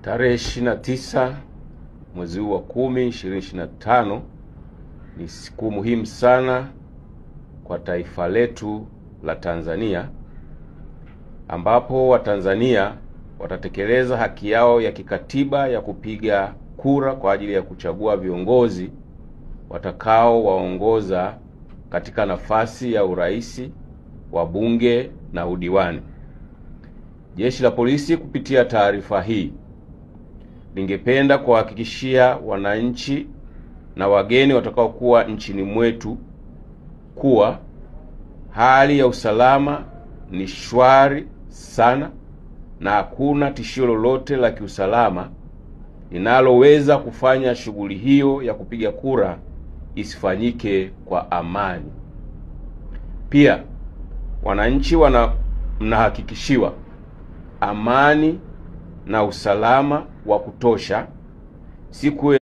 Tarehe 29 mwezi wa 10 2025 ni siku muhimu sana kwa taifa letu la Tanzania, ambapo Watanzania watatekeleza haki yao ya kikatiba ya kupiga kura kwa ajili ya kuchagua viongozi watakao waongoza katika nafasi ya urais, wabunge na udiwani. Jeshi la Polisi kupitia taarifa hii lingependa kuhakikishia wananchi na wageni watakaokuwa nchini mwetu kuwa hali ya usalama ni shwari sana na hakuna tishio lolote la kiusalama linaloweza kufanya shughuli hiyo ya kupiga kura isifanyike kwa amani. Pia wananchi mnahakikishiwa amani na usalama wa kutosha siku